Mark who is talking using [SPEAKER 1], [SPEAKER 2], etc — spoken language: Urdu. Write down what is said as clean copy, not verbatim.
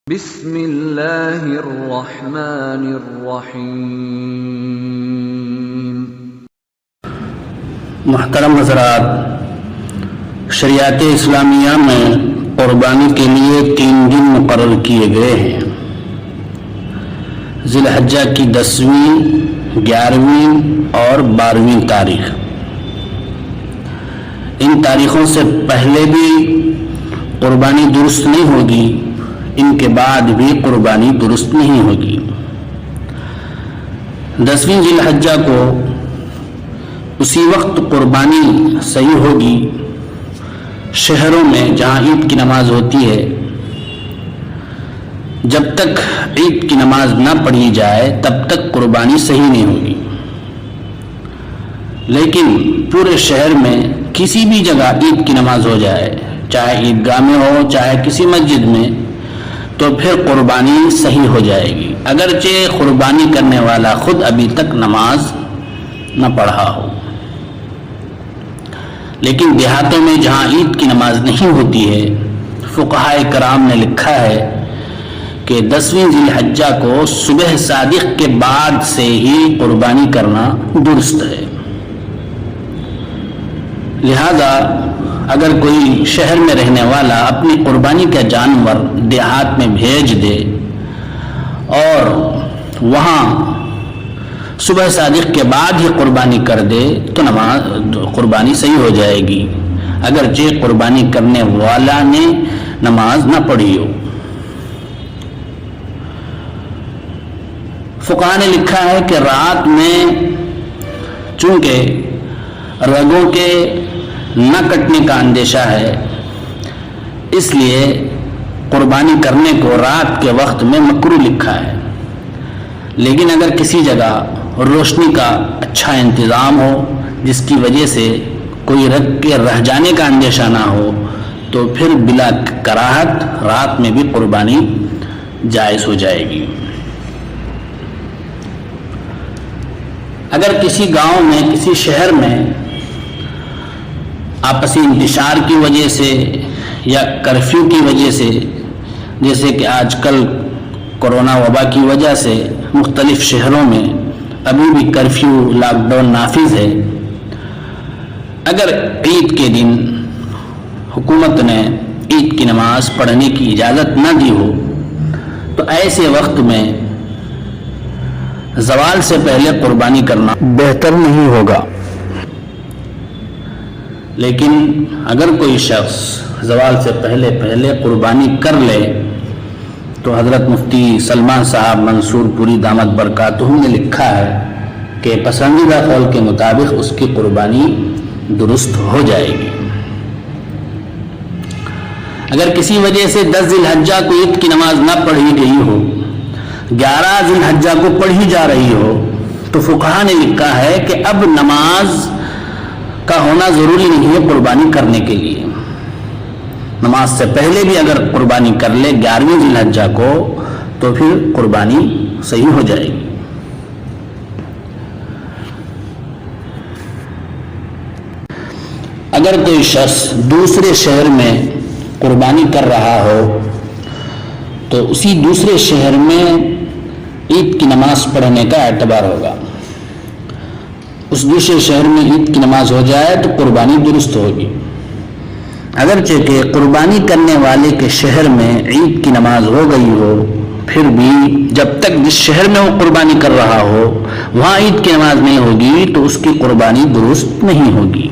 [SPEAKER 1] بسم اللہ الرحمن الرحیم۔
[SPEAKER 2] محترم حضرات، شریعت اسلامیہ میں قربانی کے لیے 3 دن مقرر کیے گئے ہیں۔ ذی الحجہ کی 10ویں، 11ویں اور 12ویں تاریخ۔ ان تاریخوں سے پہلے بھی قربانی درست نہیں ہوگی، ان کے بعد بھی قربانی درست نہیں ہوگی۔ 10ویں ذی الحجہ کو اسی وقت قربانی صحیح ہوگی شہروں میں جہاں عید کی نماز ہوتی ہے۔ جب تک عید کی نماز نہ پڑھی جائے تب تک قربانی صحیح نہیں ہوگی، لیکن پورے شہر میں کسی بھی جگہ عید کی نماز ہو جائے، چاہے عیدگاہ میں ہو چاہے کسی مسجد میں، تو پھر قربانی صحیح ہو جائے گی، اگرچہ قربانی کرنے والا خود ابھی تک نماز نہ پڑھا ہو۔ لیکن دیہاتوں میں جہاں عید کی نماز نہیں ہوتی ہے، فقہائے کرام نے لکھا ہے کہ 10ویں ذی الحجہ کو صبح صادق کے بعد سے ہی قربانی کرنا درست ہے۔ لہذا اگر کوئی شہر میں رہنے والا اپنی قربانی کا جانور دیہات میں بھیج دے اور وہاں صبح صادق کے بعد ہی قربانی کر دے تو قربانی صحیح ہو جائے گی، اگرچہ قربانی کرنے والا نے نماز نہ پڑھی ہو۔ فقہاء نے لکھا ہے کہ رات میں چونکہ رگوں کے نہ کٹنے کا اندیشہ ہے، اس لیے قربانی کرنے کو رات کے وقت میں مکروہ لکھا ہے، لیکن اگر کسی جگہ روشنی کا اچھا انتظام ہو جس کی وجہ سے کوئی رگ کے رہ جانے کا اندیشہ نہ ہو تو پھر بلا کراہت رات میں بھی قربانی جائز ہو جائے گی۔ اگر کسی گاؤں میں کسی شہر میں آپسی انتشار کی وجہ سے یا کرفیو کی وجہ سے، جیسے کہ آج کل کورونا وبا کی وجہ سے مختلف شہروں میں ابھی بھی کرفیو لاک ڈاؤن نافذ ہے، اگر عید کے دن حکومت نے عید کی نماز پڑھنے کی اجازت نہ دی ہو تو ایسے وقت میں زوال سے پہلے قربانی کرنا بہتر نہیں ہوگا۔ لیکن اگر کوئی شخص زوال سے پہلے قربانی کر لے تو حضرت مفتی سلمان صاحب منصور پوری دامت برکاتہم نے لکھا ہے کہ پسندیدہ قول کے مطابق اس کی قربانی درست ہو جائے گی۔ اگر کسی وجہ سے 10 ذی الحجہ کو عید کی نماز نہ پڑھی گئی ہو، 11 ذی الحجہ کو پڑھی جا رہی ہو، تو فقہاء نے لکھا ہے کہ اب نماز کا ہونا ضروری نہیں ہے قربانی کرنے کے لیے۔ نماز سے پہلے بھی اگر قربانی کر لے 11ویں ذی الحجہ کو تو پھر قربانی صحیح ہو جائے گی۔ اگر کوئی شخص دوسرے شہر میں قربانی کر رہا ہو تو اسی دوسرے شہر میں عید کی نماز پڑھنے کا اعتبار ہوگا۔ اس دوسرے شہر میں عید کی نماز ہو جائے تو قربانی درست ہوگی، اگرچہ کہ قربانی کرنے والے کے شہر میں عید کی نماز ہو گئی ہو، پھر بھی جب تک جس شہر میں وہ قربانی کر رہا ہو وہاں عید کی نماز نہیں ہوگی تو اس کی قربانی درست نہیں ہوگی۔